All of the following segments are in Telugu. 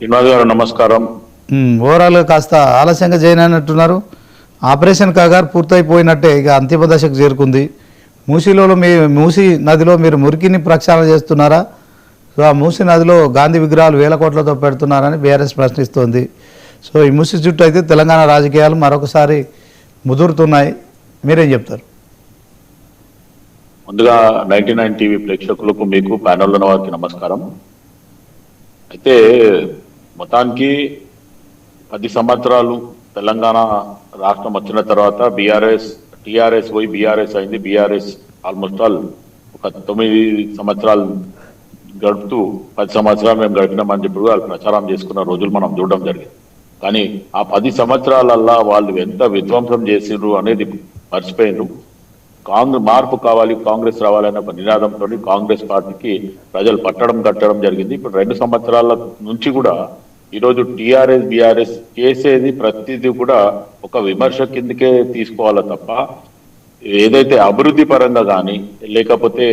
వినోద్ గారు నమస్కారం. ఓవరాల్ కాస్త ఆలస్యంగా చేయనట్టున్నారు. ఆపరేషన్ కాగారు పూర్తయిపోయినట్టే, ఇక అంతిమ దశకు చేరుకుంది. మూసీ నదిలో మీరు మురికిని ప్రక్షాళన చేస్తున్నారా? సో ఆ మూసీ నదిలో గాంధీ విగ్రహాలు వేల కోట్లతో పెడుతున్నారని బీఆర్ఎస్ ప్రశ్నిస్తోంది. సో ఈ మూసీ చుట్టూ అయితే తెలంగాణ రాజకీయాలు మరొకసారి ముదురుతున్నాయి. మీరేం చెప్తారు? ముందుగా 99 టీవీ ప్రేక్షకులకు, మీకు ప్యానెల్లో ఉన్న వారికి నమస్కారం. అయితే మొత్తానికి 10 సంవత్సరాలు తెలంగాణ రాష్ట్రం వచ్చిన తర్వాత టీఆర్ఎస్ పోయి బీఆర్ఎస్ అయింది. బీఆర్ఎస్ ఆల్మోస్ట్ ఆల్ ఒక 9 సంవత్సరాలు గడుపుతూ 10 సంవత్సరాలు మేము గడిపినామని చెప్పి వాళ్ళు ప్రచారం చేసుకున్న రోజులు మనం చూడడం జరిగింది. కానీ ఆ 10 సంవత్సరాలల్లా వాళ్ళు ఎంత విధ్వంసం చేసిండ్రు అనేది మర్చిపోయిండ్రు. మార్పు కావాలి, కాంగ్రెస్ రావాలనే ఒక నినాదంతో కాంగ్రెస్ పార్టీకి ప్రజలు కట్టడం జరిగింది. ఇప్పుడు 2 సంవత్సరాల నుంచి కూడా ఈరోజు టీఆర్ఎస్ బీఆర్ఎస్ చేసేది ప్రతిదీ కూడా ఒక విమర్శ కిందకే తీసుకోవాలా తప్ప, ఏదైతే అభివృద్ధి పరంగా కానీ, లేకపోతే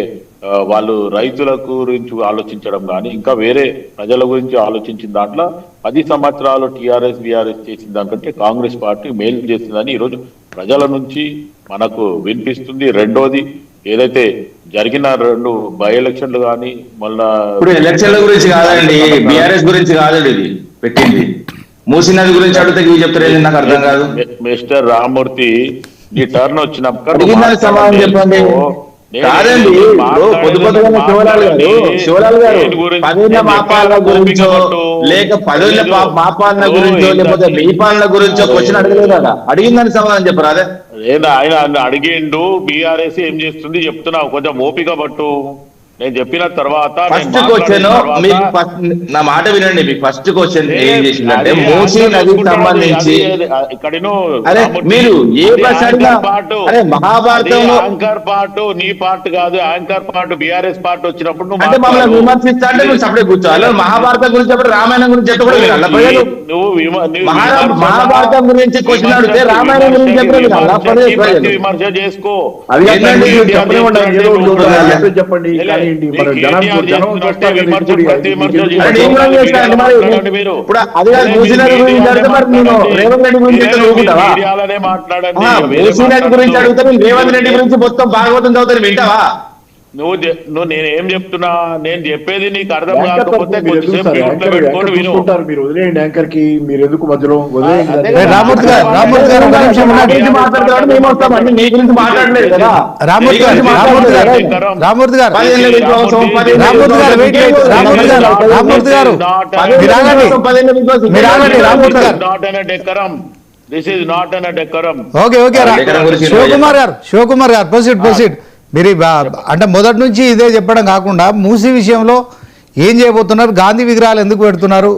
వాళ్ళు రైతుల గురించి ఆలోచించడం కానీ, ఇంకా వేరే ప్రజల గురించి ఆలోచించిన దాంట్లో 10 సంవత్సరాలు టీఆర్ఎస్ బీఆర్ఎస్ చేసిన దానికంటే కాంగ్రెస్ పార్టీ మేలు చేసిందని ఈరోజు ప్రజల నుంచి మనకు వినిపిస్తుంది. రెండోది, ఏదైతే జరిగిన 2 బై ఎలక్షన్లు కానీ, మళ్ళా ఇప్పుడు ఎలక్షన్ల గురించి కాదండి, బీఆర్ఎస్ గురించి కాదండి ఇది పెట్టింది. మూసీ నది గురించి అడిగితే ఇవి చెప్తారేంటి, నాకు అర్థం కాదు. మిస్టర్ రామ్మూర్తి, నీ టర్న్ వచ్చినప్పుడు సమాధానం చెప్పండి. కాదండి, శివలాల్ గారు 10 మాపాలన గురించో లేక 10 మాపాలన గురించో లేకపోతే మీ పాలన గురించో క్వశ్చన్ అడగలేదు కదా, అడిగిందని సమాధానం చెప్పరా? అదే ఆయన అడిగిండు, బీఆర్ఎస్ ఏం చేస్తుంది చెప్తున్నావు, కొంచెం ఓపిక పట్టు. నేను చెప్పిన తర్వాత ఫస్ట్ క్వశ్చన్ నా మాట వినండి. మీకు ఫస్ట్ క్వశ్చన్ ఏం చేసిందంటే మూసీ నదికి సంబంధించి అరే మీరు ఏ అరే మహాభారతంలో యాంకర్ పార్ట్ నీ పార్ట్ కాదు, యాంకర్ పార్ట్ బీఆర్ఎస్ పార్ట్ వచ్చినప్పుడు అంటే మమ్మల్ని విమర్శిస్తా అంటే నువ్వు సపరేట్ కూర్చోవాలి. మహాభారతం గురించి చెప్పడం, రామాయణం గురించి చెప్పడం, మహాభారతం గురించి క్వశ్చన్ అడిగితే రామాయణం గురించి చెప్పడం విమర్శ చేసుకో. చెప్పండి. రేవంత్ రెడ్డి గురించి మొత్తం భాగవతం చదువుతారు, వింటావా? నువ్వు నేనేం చెప్తున్నా, నేను చెప్పేది నీకు అర్థం కాకపోతే పెట్టుకోండి, విను. మీరు వదిలేయండి యాంకర్ కి, మీరు ఎందుకు మధ్యలో రామూర్తి గారు శివకుమార్ గారు ప్రొసీడ్. మీరు అంటే మొదటి నుంచి ఇదే చెప్పడం కాకుండా మూసీ విషయంలో ఏం చేయబోతున్నారు, గాంధీ విగ్రహాలు ఎందుకు పెడుతున్నారు?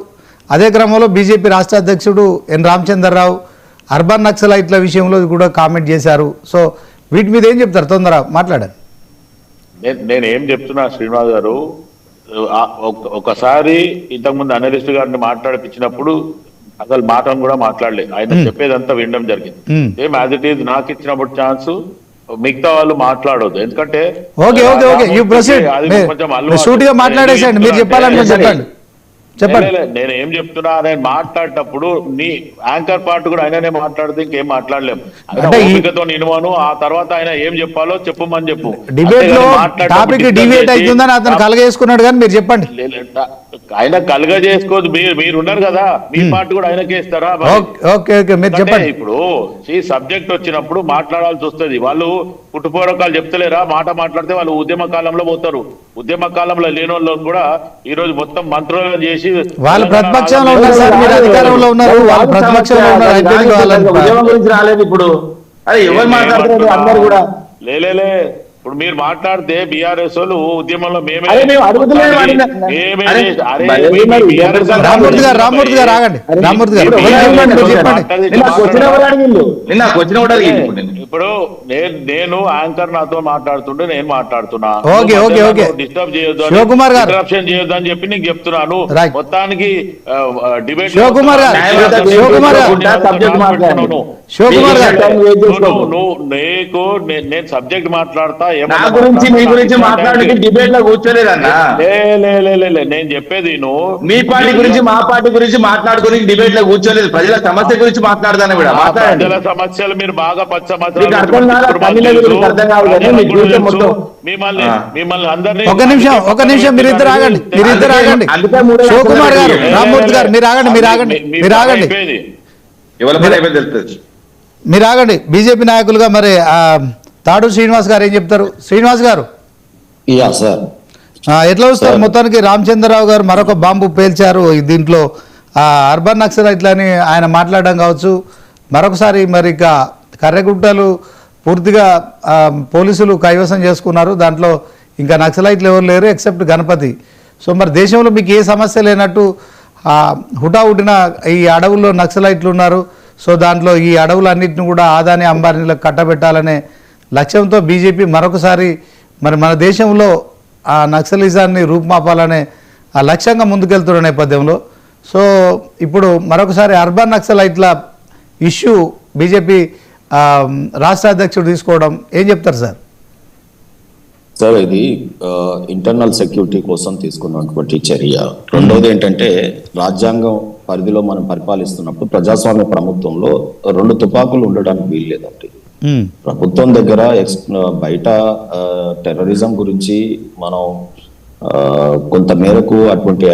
అదే క్రమంలో బీజేపీ రాష్ట్ర అధ్యక్షుడు ఎన్ రామచంద్రరావు అర్బన్ నక్సలైట్ల విషయంలో కూడా కామెంట్ చేశారు. సో వీటి మీద ఏం చెప్తారు? తొందర మాట్లాడారు. నేను ఏం చెప్తున్నా శ్రీనివాస్ గారు, ఒకసారి ఇంతకుముందు అనలిస్ట్ గారిని మాట్లాడిపించినప్పుడు అసలు మాటను కూడా మాట్లాడలేదు. ఆయన చెప్పేదంతా వినడం జరిగింది. సేమ్ యాజ్ ఇట్ ఈజ్ నాకు ఇచ్చినప్పుడు ఛాన్స్ మిగతా వాళ్ళు మాట్లాడొద్దు, ఎందుకంటే మాట్లాడేసండి, మీరు చెప్పాలని చెప్పండి. నేను ఏం చెప్తున్నా, నేను మాట్లాడేటప్పుడు నీ యాంకర్ పార్ట్ కూడా ఆయననే మాట్లాడితే ఇంకేం మాట్లాడలేము. ఓపికతో నినుమాను, ఆ తర్వాత ఆయన ఏం చెప్పాలో చెప్పమని చెప్పు. డిబేట్ లో టాపిక్ డిబేట్ అవుతుందని అతను కలగేసుకున్నాడు, కానీ మీరు చెప్పండి. ఆయన కలుగ చేసుకోదు, మీరు ఉన్నారు కదా, మీ పార్టీ కూడా ఆయనకే ఇస్తారా? మీరు చెప్పండి. ఇప్పుడు ఈ సబ్జెక్ట్ వచ్చినప్పుడు మాట్లాడాల్సి వస్తుంది. వాళ్ళు పుట్టుపూర్వకాలు చెప్తలేరా, మాట మాట్లాడితే వాళ్ళు ఉద్యమ కాలంలో పోతారు. ఉద్యమ కాలంలో లేని వాళ్ళు కూడా ఈ రోజు మొత్తం మంత్రులను చేసి వాళ్ళు ప్రతిపక్షంలో ఉన్నారు సార్, మీరు అధికారంలో ఉన్నారు, వాళ్ళు ప్రతిపక్షంలో ఉన్నారు. ఉద్యమం గురించి రాలేదు ఇప్పుడు. అరే ఎవరు మాట్లాడుతున్నారు? అందరు కూడా లేలే. ఇప్పుడు మీరు మాట్లాడితే బీఆర్ఎస్ వాళ్ళు ఉద్యమంలో మేమే ఇప్పుడు నేను యాంకర్ నాతో మాట్లాడుతుంటే నేను మాట్లాడుతున్నా, డిస్టర్బ్ చేయొద్దు, ఇంటరప్షన్ చేయొద్దు అని చెప్పి నీకు చెప్తున్నాను. మొత్తానికి డిబేట్ నేను సబ్జెక్ట్ మాట్లాడతా, నా గురించి మీ గురించి మాట్లాడితే డిబేట్ లో కూర్చోలేదన్నా. నేను చెప్పేది నువ్వు మీ పార్టీ గురించి మా పార్టీ గురించి మాట్లాడుకుని డిబేట్ లో కూర్చోలేదు. ప్రజల సమస్య గురించి మాట్లాడదాను కూడా మాట్లాడండి. ప్రజల సమస్యలు మీరు బాగా మీకు అర్థం కాదా? తమిళ గురించి అర్థం కాదు కానీ మీ జీవితం మొత్తం మిమ్మల్ని అందరినీ ఒక నిమిషం మీరు ఇద్దరు ఆగండి. అందుకే మూడో శివకుమార్ గారు, రామ్మూర్తి గారు మీరు ఆగండి. ఎవరి పని అయిపోయింది తెలుస్తుంది. మీరు ఆగండి. బీజేపీ నాయకులుగా మరి తాడు శ్రీనివాస్ గారు ఏం చెప్తారు? శ్రీనివాస్ గారు సార్ ఎట్లా వస్తారు? మొత్తానికి రామచంద్రరావు గారు మరొక బాంబు పేల్చారు దీంట్లో అర్బన్ నక్సలైట్లని ఆయన మాట్లాడడం కావచ్చు. మరొకసారి మరి ఇక కర్రెగుట్టలు పూర్తిగా పోలీసులు కైవసం చేసుకున్నారు. దాంట్లో ఇంకా నక్సలైట్లు ఎవరు లేరు ఎక్సెప్ట్ గణపతి. సో మరి దేశంలో మీకు ఏ సమస్య లేనట్టు హుటాహుటిన ఈ అడవుల్లో నక్సలైట్లు ఉన్నారు. సో దాంట్లో ఈ అడవులన్నింటిని కూడా ఆదాని అంబానీలకు కట్టబెట్టాలనే లక్ష్యంతో బీజేపీ మరొకసారి మరి మన దేశంలో ఆ నక్సలిజాన్ని రూపుమాపాలనే ఆ లక్ష్యంగా ముందుకెళ్తున్న నేపథ్యంలో సో ఇప్పుడు మరొకసారి అర్బన్ నక్సలైట్ల ఇష్యూ బీజేపీ రాష్ట్ర అధ్యక్షుడు తీసుకోవడం ఏం చెప్తారు సార్? సార్ ఇది ఇంటర్నల్ సెక్యూరిటీ కోసం తీసుకున్నటువంటి చర్య. రెండవది ఏంటంటే రాజ్యాంగం పరిధిలో మనం పరిపాలిస్తున్నప్పుడు ప్రజాస్వామ్య ప్రభుత్వంలో 2 తుపాకులు ఉండడానికి వీల్లేదండి. ప్రభుత్వం దగ్గర బయట టెర్రరిజం గురించి మనం కొంత మేరకు అటువంటి